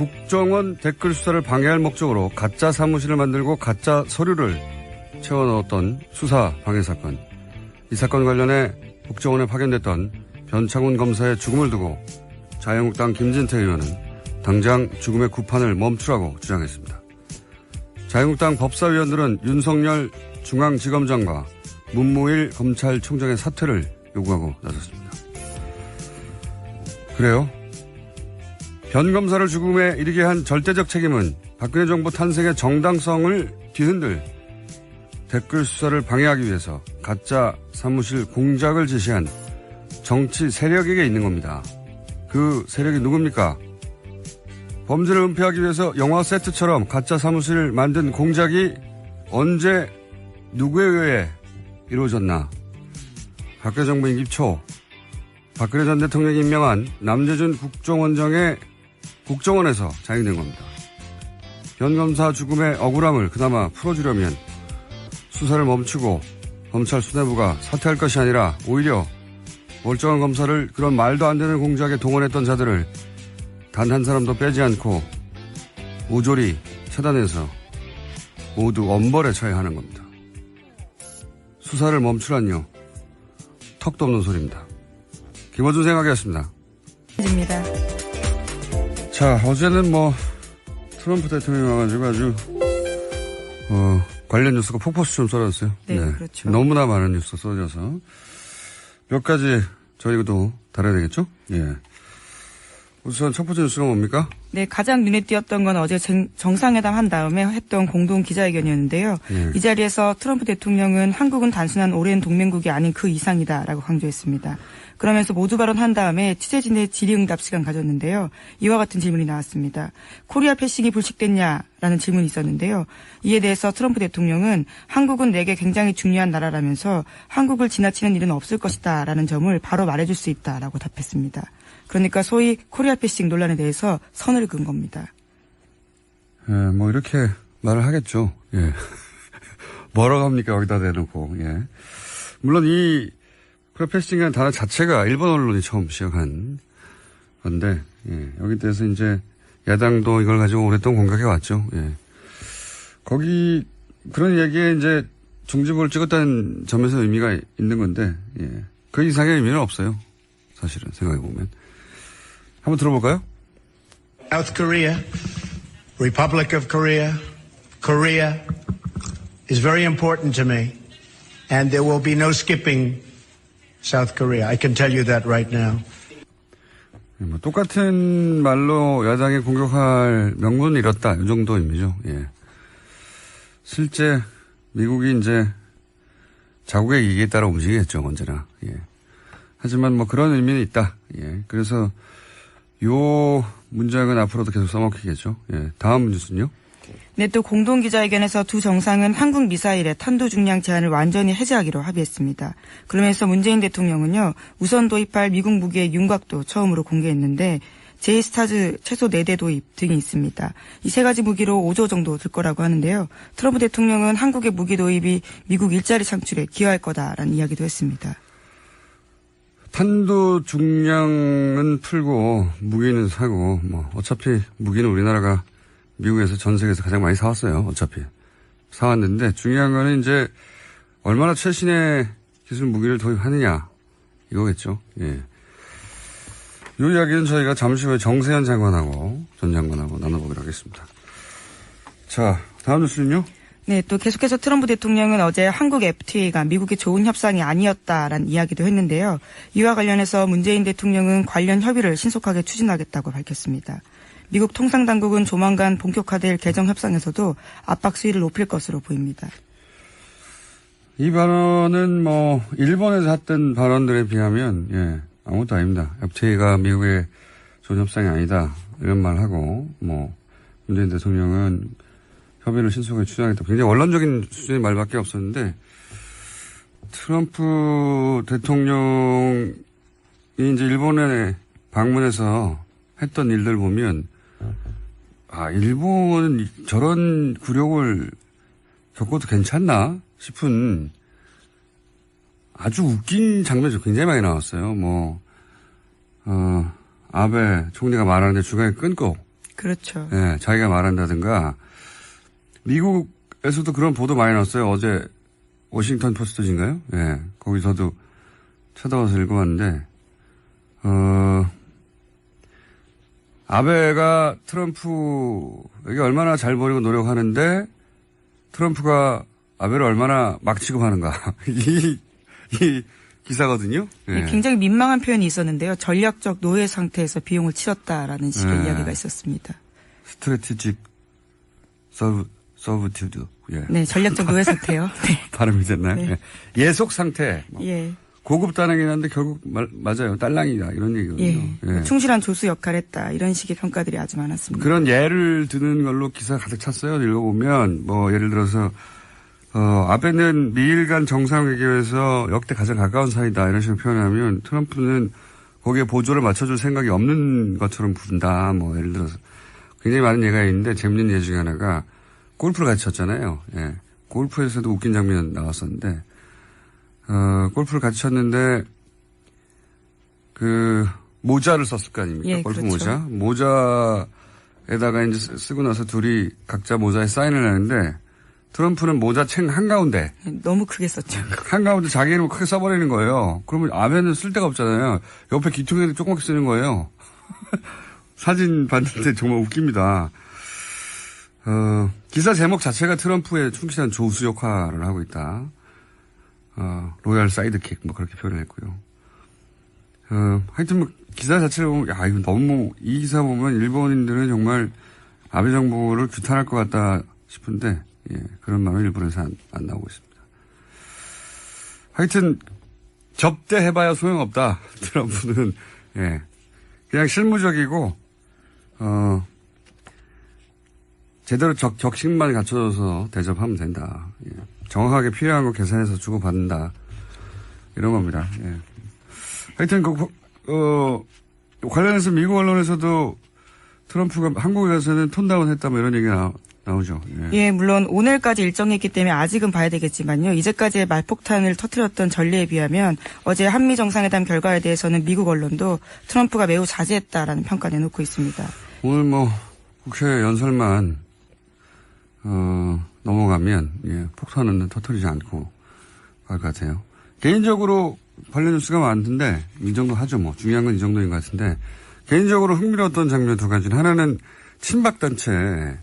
국정원 댓글 수사를 방해할 목적으로 가짜 사무실을 만들고 가짜 서류를 채워 넣었던 수사 방해 사건. 이 사건 관련해 국정원에 파견됐던 변창훈 검사의 죽음을 두고 자유한국당 김진태 의원은 당장 죽음의 구판을 멈추라고 주장했습니다. 자유한국당 법사위원들은 윤석열 중앙지검장과 문무일 검찰총장의 사퇴를 요구하고 나섰습니다. 그래요? 변 검사를 죽음에 이르게 한 절대적 책임은 박근혜 정부 탄생의 정당성을 뒤흔들 댓글 수사를 방해하기 위해서 가짜 사무실 공작을 지시한 정치 세력에게 있는 겁니다. 그 세력이 누굽니까? 범죄를 은폐하기 위해서 영화 세트처럼 가짜 사무실을 만든 공작이 언제 누구에 의해 이루어졌나? 박근혜 정부 임기 초 박근혜 전 대통령이 임명한 남재준 국정원장의 국정원에서 자행된 겁니다. 변 검사 죽음의 억울함을 그나마 풀어주려면 수사를 멈추고 검찰 수뇌부가 사퇴할 것이 아니라 오히려 멀쩡한 검사를 그런 말도 안 되는 공작에 동원했던 자들을 단 한 사람도 빼지 않고 모조리 차단해서 모두 엄벌에 처해야 하는 겁니다. 수사를 멈추란요. 턱도 없는 소리입니다. 김어준 생각이었습니다. 입니다. 자, 어제는 트럼프 대통령이 와가지고 아주 관련 뉴스가 폭포수처럼 쏟아졌어요. 네, 그렇죠. 너무나 많은 뉴스가 쏟아져서 몇 가지 저희도 다뤄야 되겠죠? 예. 우선 첫 번째 뉴스가 뭡니까? 네, 가장 눈에 띄었던 건 어제 정상회담 한 다음에 했던 공동 기자회견이었는데요. 예. 이 자리에서 트럼프 대통령은 한국은 단순한 오랜 동맹국이 아닌 그 이상이다라고 강조했습니다. 그러면서 모두 발언한 다음에 취재진의 질의응답 시간 가졌는데요. 이와 같은 질문이 나왔습니다. 코리아 패싱이 불식됐냐라는 질문이 있었는데요. 이에 대해서 트럼프 대통령은 한국은 내게 굉장히 중요한 나라라면서 한국을 지나치는 일은 없을 것이다라는 점을 바로 말해줄 수 있다라고 답했습니다. 그러니까 소위 코리아 패싱 논란에 대해서 선을 그은 겁니다. 예, 이렇게 말을 하겠죠. 예. 뭐라고 합니까? 여기다 대놓고. 예. 물론 이 코리아 패싱이라는 단어 자체가 일본 언론이 처음 시작한 건데, 예. 여기 대해서 이제 야당도 이걸 가지고 오랫동안 공격해 왔죠. 예. 거기 그런 얘기에 이제 중지부를 찍었다는 점에서 의미가 있는 건데, 예. 그 이상의 의미는 없어요. 사실은 생각해보면. 한번 들어볼까요? South Korea, Republic of Korea, Korea is very important to me, and there will be no skipping South Korea. I can tell you that right now. 똑같은 말로 야당에 공격할 명분은 잃었다. 이 정도 의미죠. 예. 실제 미국이 이제 자국의 이익에 따라 움직이겠죠. 언제나. 예. 하지만 그런 의미는 있다. 예. 그래서 요 문장은 앞으로도 계속 써먹히겠죠. 예. 다음 뉴스는요? 네, 또 공동기자회견에서 두 정상은 한국 미사일의 탄도 중량 제한을 완전히 해제하기로 합의했습니다. 그러면서 문재인 대통령은요, 우선 도입할 미국 무기의 윤곽도 처음으로 공개했는데 제이스타즈 최소 4대 도입 등이 있습니다. 이 세 가지 무기로 5조 정도 들 거라고 하는데요. 트럼프 대통령은 한국의 무기 도입이 미국 일자리 창출에 기여할 거다라는 이야기도 했습니다. 탄도 중량은 풀고 무기는 사고 어차피 무기는 우리나라가 미국에서 전 세계에서 가장 많이 사왔어요. 어차피 사왔는데 중요한 거는 이제 얼마나 최신의 기술 무기를 도입하느냐 이거겠죠. 예. 이 이야기는 저희가 잠시 후에 정세현 장관하고 전 장관하고 나눠보기로 하겠습니다. 자, 다음 뉴스는요? 네, 또 계속해서 트럼프 대통령은 어제 한국 FTA가 미국의 좋은 협상이 아니었다라는 이야기도 했는데요. 이와 관련해서 문재인 대통령은 관련 협의를 신속하게 추진하겠다고 밝혔습니다. 미국 통상당국은 조만간 본격화될 개정 협상에서도 압박 수위를 높일 것으로 보입니다. 이 발언은 일본에서 했던 발언들에 비하면 아무것도 아닙니다. FTA가 미국의 좋은 협상이 아니다 이런 말하고 문재인 대통령은 협의를 신속하게 추진하겠다. 굉장히 원론적인 수준의 말밖에 없었는데 트럼프 대통령이 이제 일본에 방문해서 했던 일들 보면 일본은 저런 굴욕을 겪어도 괜찮나 싶은 아주 웃긴 장면이 굉장히 많이 나왔어요. 아베 총리가 말하는데 중간에 끊고 그렇죠. 예, 자기가 말한다든가. 미국에서도 그런 보도 많이 났어요. 어제 워싱턴 포스트인가요? 예, 거기서도 찾아와서 읽어봤는데, 아베가 트럼프에게 얼마나 잘 보이고 노력하는데 트럼프가 아베를 얼마나 막 취급하는가. 이 기사거든요. 예. 굉장히 민망한 표현이 있었는데요. 전략적 노예 상태에서 비용을 치렀다라는 식의 예. 이야기가 있었습니다. 스트래티직 서브튜드. 예. 네, 전략적 노예 상태요. 네. 발음이 됐나요? 네. 예. 예속 상태. 예. 고급 단어긴 한데 결국 맞아요. 딸랑이다. 이런 얘기거든요. 예. 예. 충실한 조수 역할을 했다. 이런 식의 평가들이 아주 많았습니다. 그런 예를 드는 걸로 기사 가득 찼어요. 읽어보면 뭐 예를 들어서 아베는 미일 간 정상회담에서 역대 가장 가까운 사이다. 이런 식으로 표현하면 트럼프는 거기에 보조를 맞춰줄 생각이 없는 것처럼 부른다. 뭐 예를 들어서 굉장히 많은 예가 있는데 재밌는 예 중에 하나가 골프를 같이 쳤잖아요. 예. 골프에서도 웃긴 장면 나왔었는데 골프를 같이 쳤는데 그 모자를 썼을 거 아닙니까? 예, 골프 그렇죠. 모자에다가 이제 쓰고 나서 둘이 각자 모자에 사인을 하는데 트럼프는 모자 챙 한가운데. 너무 크게 썼죠. 한가운데 자기 이름을 크게 써버리는 거예요. 그러면 아베는 쓸 데가 없잖아요. 옆에 귀퉁이를 조그맣게 쓰는 거예요. 사진 봤는데 정말 웃깁니다. 기사 제목 자체가 트럼프의 충실한 조수 역할을 하고 있다. 로얄 사이드킥, 뭐 그렇게 표현을 했고요. 하여튼 뭐 기사 자체를 보면, 야, 이거 너무, 이 기사 보면 일본인들은 정말 아베 정부를 규탄할 것 같다 싶은데, 예, 그런 마음은 일본에서 안 나오고 있습니다. 하여튼, 접대해봐야 소용없다. 트럼프는, 예. 그냥 실무적이고, 제대로 적식만 갖춰져서 대접하면 된다. 예. 정확하게 필요한 거 계산해서 주고받는다. 이런 겁니다. 예. 하여튼, 관련해서 미국 언론에서도 트럼프가 한국에 가서는 톤다운 했다 뭐 이런 얘기가 나오죠. 예. 예, 물론 오늘까지 일정이 있기 때문에 아직은 봐야 되겠지만요. 이제까지의 말폭탄을 터뜨렸던 전례에 비하면 어제 한미 정상회담 결과에 대해서는 미국 언론도 트럼프가 매우 자제했다라는 평가 내놓고 있습니다. 오늘 뭐 국회 연설만 넘어가면 예, 폭탄은 터뜨리지 않고 갈 것 같아요. 개인적으로 관련 뉴스가 많은데 이 정도 하죠. 뭐 중요한 건 이 정도인 것 같은데 개인적으로 흥미로웠던 장면 두 가지는 하나는 친박단체가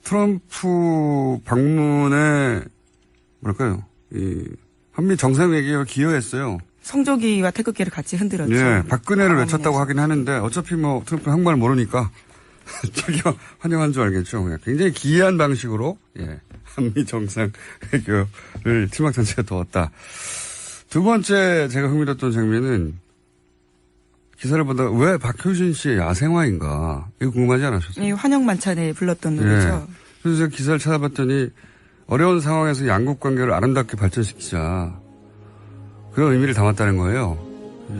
트럼프 방문에 뭐랄까요 이 한미 정상회담에 기여했어요. 성조기와 태극기를 같이 흔들었죠. 예, 박근혜를 외쳤다고 하긴 하는데 어차피 뭐 트럼프 한국말 모르니까 자기가 환영한 줄 알겠죠. 예, 굉장히 기이한 방식으로 예, 한미 정상회담을 친박단체가 도왔다. 두 번째 제가 흥미로웠던 장면은 기사를 보다가 왜 박효신 씨의 야생화인가 이거 궁금하지 않으셨어요? 예, 환영 만찬에 불렀던 노래죠. 예, 그래서 제가 기사를 찾아봤더니 어려운 상황에서 양국 관계를 아름답게 발전시키자 그런 의미를 담았다는 거예요.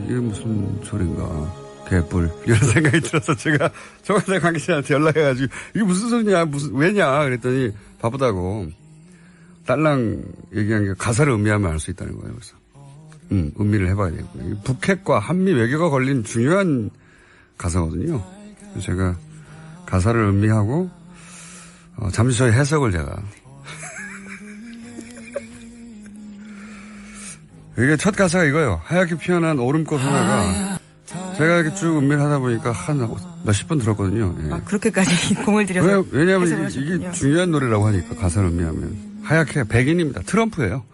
이게 무슨 소린가. 개뿔. 이런 생각이 들어서 제가 청와대 관계자한테 연락해가지고 이게 무슨 소리냐, 왜냐. 그랬더니 바쁘다고. 딸랑 얘기한 게 가사를 음미하면 알 수 있다는 거예요. 그래서. 음미를 해봐야 되고요. 북핵과 한미 외교가 걸린 중요한 가사거든요. 그래서 제가 가사를 음미하고, 잠시 저희 해석을 제가. 이게 첫 가사가 이거예요. 하얗게 피어난 오름꽃 하나가 제가 이렇게 쭉 음미를 하다 보니까 한 몇십 번 들었거든요. 예. 아, 그렇게까지 공을 들여서. 왜냐하면 이게 중요한 노래라고 하니까 가사를 음미하면. 하얗게 백인입니다. 트럼프예요.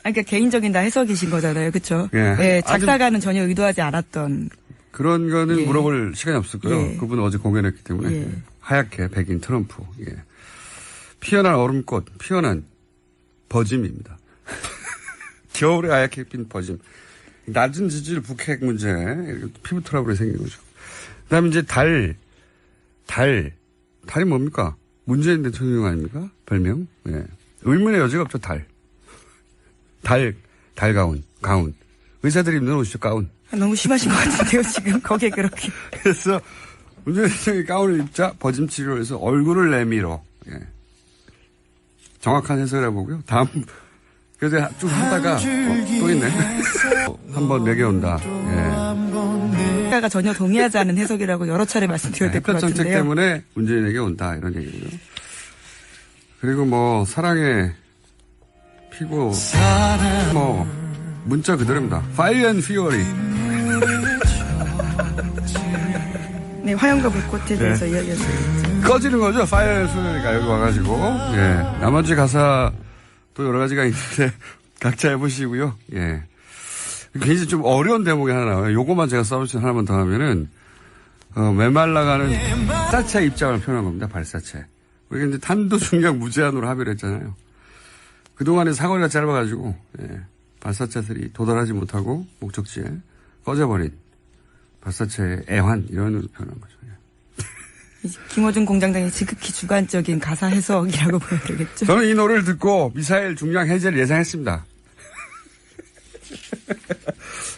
그러니까 개인적인 다 해석이신 거잖아요. 그렇죠? 예. 예, 작사가는 전혀 의도하지 않았던. 그런 거는 예. 물어볼 시간이 없을 거예요. 예. 그분은 어제 공연했기 때문에. 예. 하얗게 백인 트럼프. 예. 피어난 얼음꽃, 피어난 버짐입니다. 겨울에 하얗게 핀 버짐. 낮은 지질 북핵 문제, 피부 트러블이 생긴 거죠. 그 다음에 이제 달이 뭡니까? 문재인 대통령 아닙니까? 별명? 예. 의문의 여지가 없죠, 가운. 의사들이 입는 옷이죠, 가운. 너무 심하신 것 같은데요, 지금. 거기에 그렇게. 그래서 문재인 대통령이 가운을 입자 버짐 치료해서 얼굴을 내밀어. 예. 정확한 해석을 해보고요. 다음, 그래서 쭉 하다가, 또 있네. 한번 매겨온다. 예. 가 전혀 동의하지 않은 해석이라고 여러 차례 말씀드려야 될 것 햇볕 정책 같은데요. 때문에 문재인에게 온다 이런 얘기고요. 그리고 뭐 사랑의 피고 뭐 문자 그대로입니다. Fire and Fury. 네, 화염과 불꽃에 대해서 이야기했습니다. 꺼지는 거죠. Fire and Fury가 여기 와가지고. 예. 나머지 가사 또 여러 가지가 있는데 각자 해보시고요. 예. 굉장히 좀 어려운 대목이 하나 나와요. 요거만 제가 서비스 하나만 더 하면은, 메말라가는 발사체 입장을 표현한 겁니다. 발사체. 우리가 이제 탄도 중량 무제한으로 합의를 했잖아요. 그동안에 사거리가 짧아가지고, 예. 발사체들이 도달하지 못하고 목적지에 꺼져버린 발사체의 애환, 이런 으로 표현한 거죠. 예. 김어준 공장장의 지극히 주관적인 가사 해석이라고 보면 되겠죠. 저는 이 노래를 듣고 미사일 중량 해제를 예상했습니다.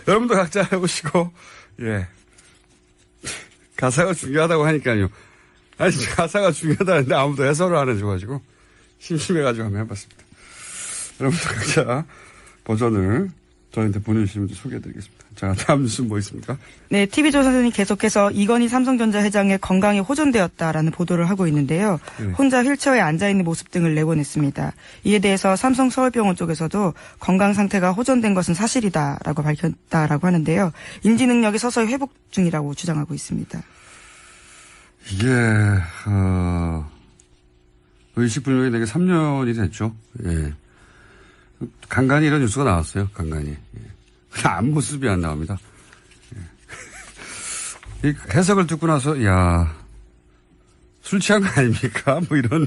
여러분도 각자 해보시고, 예. 가사가 중요하다고 하니까요. 아니, 가사가 중요하다는데 아무도 해설을 안 해줘가지고, 심심해가지고 한번 해봤습니다. 여러분도 각자 버전을 저희한테 보내주시면 소개해드리겠습니다. 자, 다음 뉴스는 뭐 있습니까? 네, TV조선이 계속해서 이건희 삼성전자 회장의 건강이 호전되었다라는 보도를 하고 있는데요. 네. 혼자 휠체어에 앉아있는 모습 등을 내보냈습니다. 이에 대해서 삼성 서울병원 쪽에서도 건강 상태가 호전된 것은 사실이다라고 밝혔다라고 하는데요. 인지 능력이 서서히 회복 중이라고 주장하고 있습니다. 이게, 의식불명이 되게 3년이 됐죠. 예. 간간히 이런 뉴스가 나왔어요. 간간히. 예. 앞모습이 안 나옵니다. 예. 이 해석을 듣고 나서, 야, 술 취한 거 아닙니까? 뭐 이런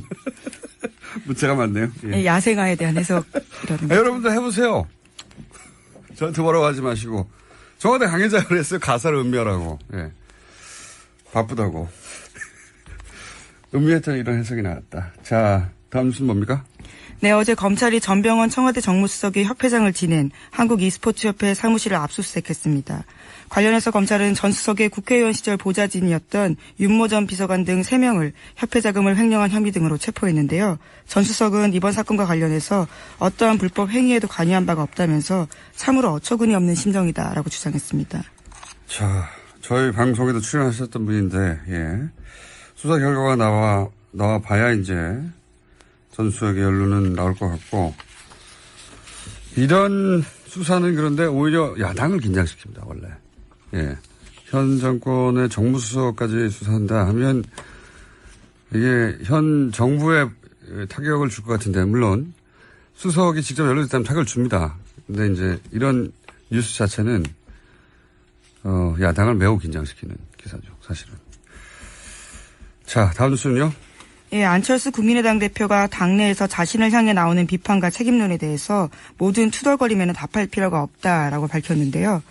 문자가 많네요. 예. 네, 야생화에 대한 해석이라는 여러분도 해보세요. 저한테 뭐라고 하지 마시고. 저한테 강의자가 그랬어요. 가사를 음미하라고. 예. 바쁘다고. 음미했더니 이런 해석이 나왔다. 자, 다음 뉴스는 뭡니까? 네, 어제 검찰이 전병헌 청와대 정무수석이 협회장을 지낸 한국e스포츠협회 사무실을 압수수색했습니다. 관련해서 검찰은 전 수석의 국회의원 시절 보좌진이었던 윤모 전 비서관 등 3명을 협회 자금을 횡령한 혐의 등으로 체포했는데요. 전 수석은 이번 사건과 관련해서 어떠한 불법 행위에도 관여한 바가 없다면서 참으로 어처구니 없는 심정이다라고 주장했습니다. 자, 저희 방송에도 출연하셨던 분인데, 예. 수사 결과가 나와 봐야 이제 전 수석의 연루는 나올 것 같고, 이런 수사는 그런데 오히려 야당을 긴장시킵니다, 원래. 예. 현 정권의 정무수석까지 수사한다 하면 이게 현 정부에 타격을 줄 것 같은데, 물론 수석이 직접 연루됐다면 타격을 줍니다. 근데 이제 이런 뉴스 자체는, 야당을 매우 긴장시키는 기사죠, 사실은. 자, 다음 뉴스는요? 예, 안철수 국민의당 대표가 당내에서 자신을 향해 나오는 비판과 책임론에 대해서 모든 투덜거리면 답할 필요가 없다라고 밝혔는데요.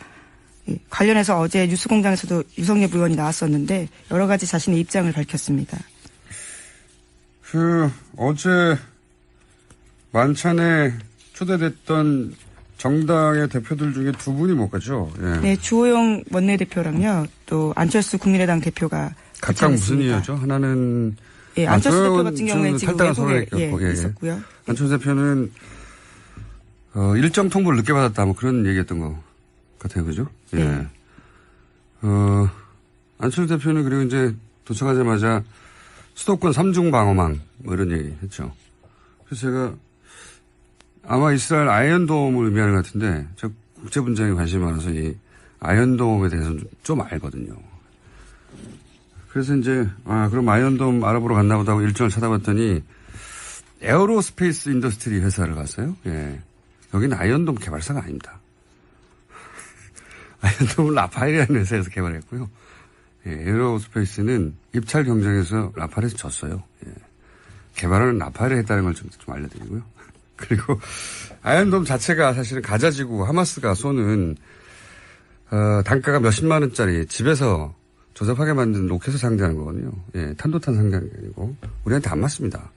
예, 관련해서 어제 뉴스공장에서도 유성엽 의원이 나왔었는데 여러 가지 자신의 입장을 밝혔습니다. 어제 만찬에 초대됐던 정당의 대표들 중에 2분이 못 갔죠? 예. 네, 주호영 원내대표랑요, 또 안철수 국민의당 대표가 각각 무슨 이유죠? 하나는 예, 안철수 대표 같은 경우에는 지금 외국에 예. 있었고요. 안철수 대표는 일정 통보를 늦게 받았다 뭐 그런 얘기였던 것 같아요, 그죠? 예. 네. 안철수 대표는 그리고 이제 도착하자마자 수도권 3중 방어망 뭐 이런 얘기 했죠. 그래서 제가 아마 이스라엘 아이언돔을 의미하는 것 같은데 저 국제 분쟁에 관심이 많아서 이 아이언돔에 대해서는 좀 알거든요. 그래서 이제, 그럼 아이언돔 알아보러 갔나 보다 하고 일정을 찾아봤더니 에어로스페이스 인더스트리 회사를 갔어요. 예. 여기는 아이언돔 개발사가 아닙니다. 아이언돔을 라파엘이라는 회사에서 개발했고요. 예, 에어로스페이스는 입찰 경쟁에서 라파엘에서 졌어요. 예. 개발은 라파엘이 했다는 걸 좀 알려드리고요. 그리고 아이언돔 자체가 사실은 가자지구 하마스가 쏘는, 단가가 몇십만 원짜리 집에서 조잡하게 만든 로켓을 상대하는 거거든요. 예, 탄도탄 상대하는 게 아니고, 우리한테 안 맞습니다.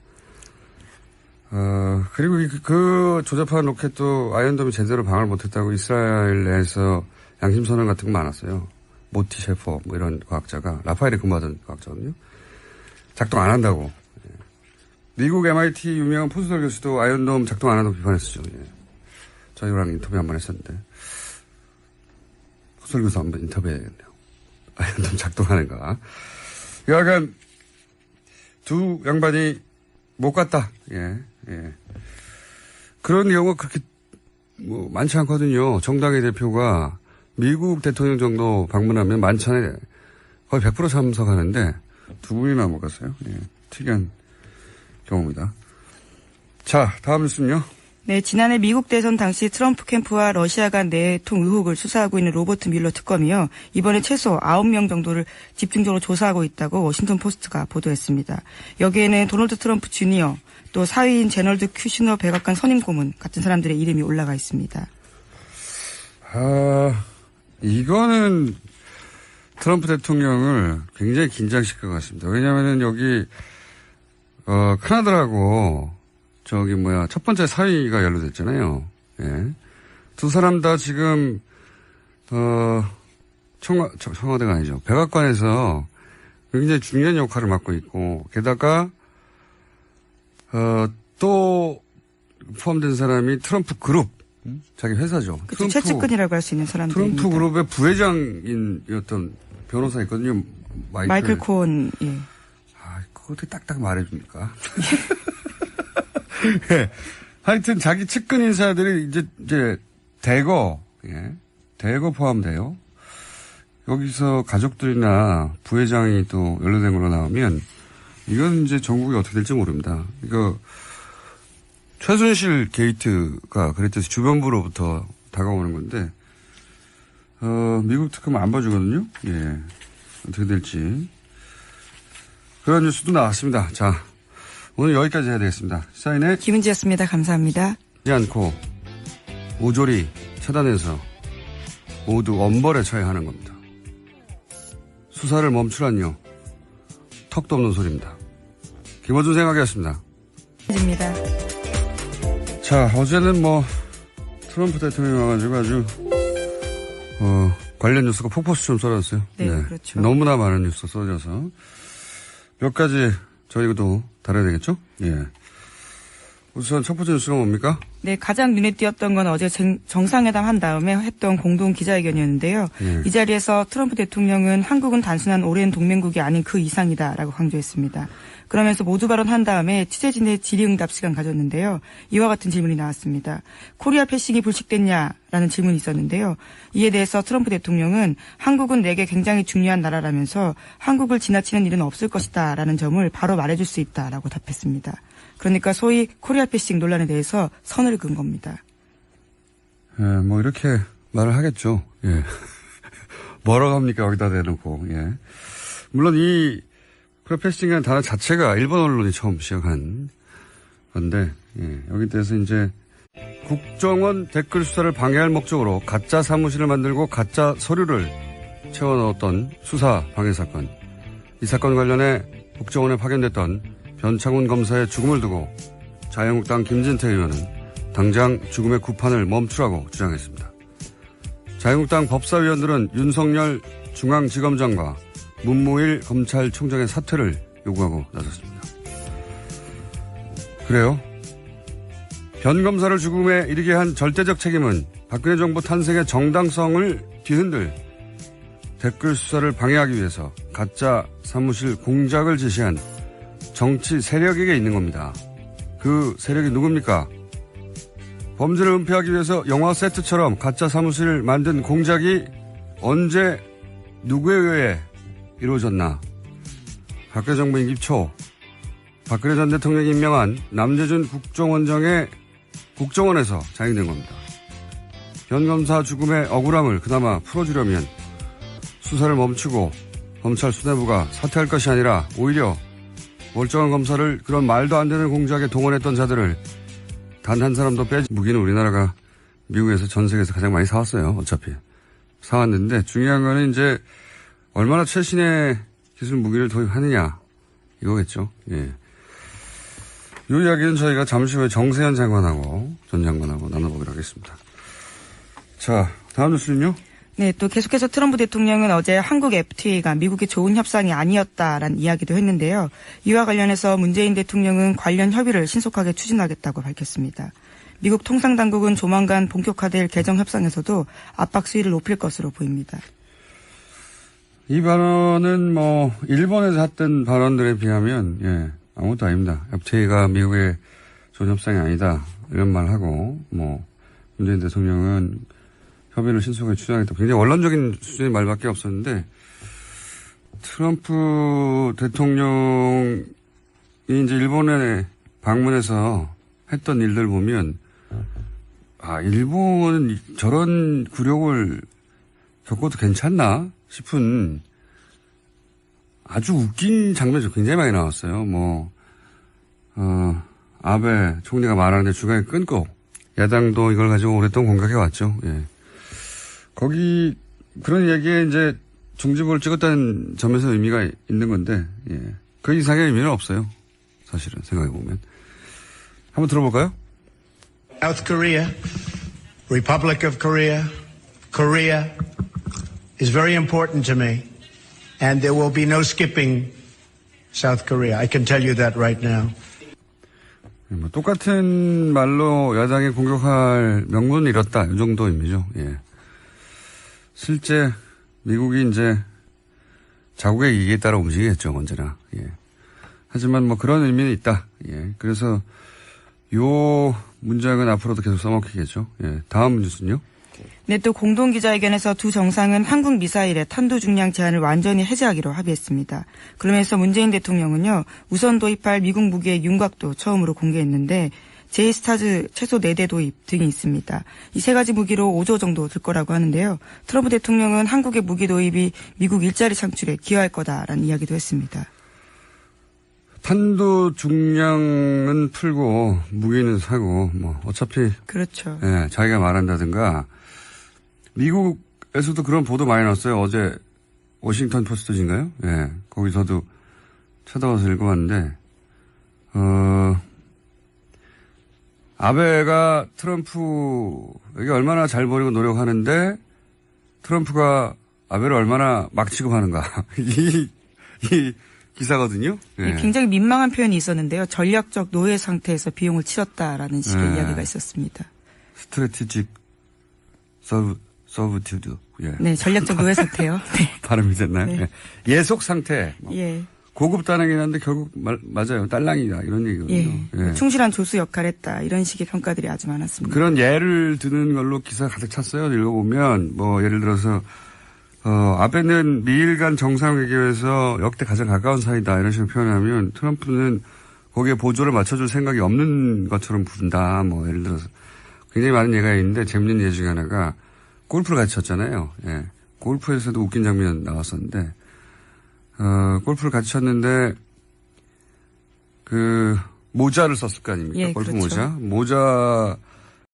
그리고 그 조잡한 로켓도 아이언돔이 제대로 방어를 못했다고 이스라엘 내에서 양심선언 같은 거 많았어요. 모티 셰퍼, 뭐 이런 과학자가, 라파엘에 근무하던 과학자거든요. 작동 안 한다고. 예. 미국 MIT 유명한 포스덜 교수도 아이언돔 작동 안 한다고 비판했었죠. 예. 저희랑 인터뷰 한번 했었는데. 포스덜 교수 한번 인터뷰해야겠네요. 좀 작동하는가. 여하간 두 양반이 못 갔다. 예. 그런 경우가 그렇게 많지 않거든요. 정당의 대표가 미국 대통령 정도 방문하면 만찬에 거의 100% 참석하는데 두 분이나 못 갔어요. 예. 특이한 경우입니다. 자, 다음 뉴스는요. 네, 지난해 미국 대선 당시 트럼프 캠프와 러시아 간 내통 의혹을 수사하고 있는 로버트 뮬러 특검이요. 이번에 최소 9명 정도를 집중적으로 조사하고 있다고 워싱턴 포스트가 보도했습니다. 여기에는 도널드 트럼프 주니어, 또 사위인 제널드 큐시너 백악관 선임 고문 같은 사람들의 이름이 올라가 있습니다. 이거는 트럼프 대통령을 굉장히 긴장시킬 것 같습니다. 왜냐하면 여기 큰아들하고 첫 번째 사위가 연루됐잖아요. 예. 두 사람 다 지금 청와대가 아니죠. 백악관에서 굉장히 중요한 역할을 맡고 있고, 게다가 또 포함된 사람이 트럼프 그룹, 자기 회사죠. 그렇죠. 최측근이라고 할 수 있는 사람들입니다. 트럼프 그룹의 부회장이었던 변호사 있거든요. 마이클 코언. 예. 그거 어떻게 딱딱 말해줍니까? 예. 하여튼 자기 측근 인사들이 이제 대거 포함돼요. 여기서 가족들이나 부회장이 또 연루된 걸로 나오면 이건 이제 전국이 어떻게 될지 모릅니다. 이거 최순실 게이트가 그랬듯이 주변부로부터 다가오는 건데 미국 특검 안 봐주거든요. 예. 어떻게 될지. 그런 뉴스도 나왔습니다. 자, 오늘 여기까지 해야 되겠습니다. 시사인의 김은지였습니다. 감사합니다. 하지 않고 모조리 차단해서 모두 엄벌에 처해하는 겁니다. 수사를 멈추라니요. 턱도 없는 소리입니다. 김어준 생각이었습니다. 입니다. 자, 어제는 트럼프 대통령이 와가지고 아주 관련 뉴스가 폭포수처럼 쏟아졌어요. 네, 그렇죠. 너무나 많은 뉴스 쏟아져서 몇 가지 저희도 다뤄야 되겠죠? 예. 우선 첫 번째 뉴스가 뭡니까? 네, 가장 눈에 띄었던 건 어제 정상회담 한 다음에 했던 공동 기자회견이었는데요. 예. 이 자리에서 트럼프 대통령은 한국은 단순한 오랜 동맹국이 아닌 그 이상이다라고 강조했습니다. 그러면서 모두 발언한 다음에 취재진의 질의응답 시간 가졌는데요. 이와 같은 질문이 나왔습니다. 코리아 패싱이 불식됐냐라는 질문이 있었는데요. 이에 대해서 트럼프 대통령은 한국은 내게 굉장히 중요한 나라라면서 한국을 지나치는 일은 없을 것이다 라는 점을 바로 말해줄 수 있다라고 답했습니다. 그러니까 소위 코리아 패싱 논란에 대해서 선을 그은 겁니다. 예, 이렇게 말을 하겠죠. 예. 뭐라고 합니까? 여기다 대놓고. 예. 물론 이 코리아 패싱이라는 단어 자체가 일본 언론이 처음 시작한 건데, 예. 여기 대해서 이제 국정원 댓글 수사를 방해할 목적으로 가짜 사무실을 만들고 가짜 서류를 채워 넣었던 수사 방해 사건. 이 사건 관련해 국정원에 파견됐던 변창훈 검사의 죽음을 두고 자유한국당 김진태 의원은 당장 죽음의 구판을 멈추라고 주장했습니다. 자유한국당 법사위원들은 윤석열 중앙지검장과 문무일 검찰총장의 사퇴를 요구하고 나섰습니다. 그래요? 변 검사를 죽음에 이르게 한 절대적 책임은 박근혜 정부 탄생의 정당성을 뒤흔들 댓글 수사를 방해하기 위해서 가짜 사무실 공작을 지시한 정치 세력에게 있는 겁니다. 그 세력이 누굽니까? 범죄를 은폐하기 위해서 영화 세트처럼 가짜 사무실을 만든 공작이 언제 누구에 의해 이루어졌나? 박근혜 정부 임기 초 박근혜 전 대통령이 임명한 남재준 국정원장의 국정원에서 자행된 겁니다. 변 검사 죽음의 억울함을 그나마 풀어주려면 수사를 멈추고 검찰 수뇌부가 사퇴할 것이 아니라 오히려 멀쩡한 검사를 그런 말도 안 되는 공작에 동원했던 자들을 단 한 사람도 빼지. 무기는 우리나라가 미국에서 전 세계에서 가장 많이 사왔어요. 어차피. 사왔는데 중요한 거는 이제 얼마나 최신의 기술 무기를 도입하느냐 이거겠죠. 예. 이 이야기는 저희가 잠시 후에 정세현 장관하고 전 장관하고 나눠보기로 하겠습니다. 자, 다음 뉴스는요. 네, 또 계속해서 트럼프 대통령은 어제 한국 FTA가 미국의 좋은 협상이 아니었다라는 이야기도 했는데요. 이와 관련해서 문재인 대통령은 관련 협의를 신속하게 추진하겠다고 밝혔습니다. 미국 통상당국은 조만간 본격화될 개정 협상에서도 압박 수위를 높일 것으로 보입니다. 이 발언은 뭐 일본에서 했던 발언들에 비하면 예, 아무것도 아닙니다. FTA가 미국의 좋은 협상이 아니다 이런 말하고 뭐 문재인 대통령은 협의를 신속하게 추진하겠다. 굉장히 원론적인 수준의 말밖에 없었는데 트럼프 대통령이 이제 일본에 방문해서 했던 일들 보면 아 일본은 저런 굴욕을 겪어도 괜찮나 싶은 아주 웃긴 장면이 굉장히 많이 나왔어요. 뭐 아베 총리가 말하는데 중간에 끊고 야당도 이걸 가지고 오랫동안 공격해 왔죠. 예. 거기 그런 얘기에 이제 중지부를 찍었다는 점에서 의미가 있는 건데 예. 그 이상의 의미는 없어요. 사실은 생각해 보면 한번 들어볼까요? South Korea, Republic of Korea, Korea is very important to me, and there will be no skipping South Korea. I can tell you that right now. 뭐 똑같은 말로 야당이 공격할 명분을 잃었다. 이 정도 의미죠. 예. 실제 미국이 이제 자국의 이익에 따라 움직이겠죠. 언제나. 예. 하지만 뭐 그런 의미는 있다. 예. 그래서 요 문장은 앞으로도 계속 써먹히겠죠. 예. 다음 뉴스는요. 네, 또 공동기자회견에서 두 정상은 한국 미사일의 탄도 중량 제한을 완전히 해제하기로 합의했습니다. 그러면서 문재인 대통령은요, 우선 도입할 미국 무기의 윤곽도 처음으로 공개했는데 제이스타즈 최소 4대 도입 등이 있습니다. 이 세 가지 무기로 5조 정도 들 거라고 하는데요. 트럼프 대통령은 한국의 무기 도입이 미국 일자리 창출에 기여할 거다라는 이야기도 했습니다. 탄도 중량은 풀고 무기는 사고 뭐 어차피 그렇죠. 예, 자기가 말한다든가 미국에서도 그런 보도 많이 났어요. 어제 워싱턴 포스트인가요? 예, 거기서도 찾아와서 읽어봤는데 아베가 트럼프에게 얼마나 잘 보이고 노력하는데 트럼프가 아베를 얼마나 막 취급하는가 이 기사거든요. 예. 굉장히 민망한 표현이 있었는데요. 전략적 노예 상태에서 비용을 치렀다라는 식의 이야기가 있었습니다. 스트래티직 서브튜드. 예. 네, 전략적 노예 상태요. 네. 발음이 됐나요? 네. 예. 예속 상태. 예. 고급 단어긴 한데 결국 맞아요. 딸랑이다 이런 얘기거든요. 예. 예. 충실한 조수 역할을 했다. 이런 식의 평가들이 아주 많았습니다. 그런 예를 드는 걸로 기사가 가득 찼어요. 읽어보면 뭐 예를 들어서 아베는 미일 간 정상회담에서 역대 가장 가까운 사이다 이런 식으로 표현하면 트럼프는 거기에 보조를 맞춰줄 생각이 없는 것처럼 본다. 뭐 예를 들어서 굉장히 많은 예가 있는데 재밌는 예 중에 하나가 골프를 같이 쳤잖아요. 예. 골프에서도 웃긴 장면 나왔었는데 골프를 같이 쳤는데 그 모자를 썼을 거 아닙니까? 예, 골프 그렇죠. 모자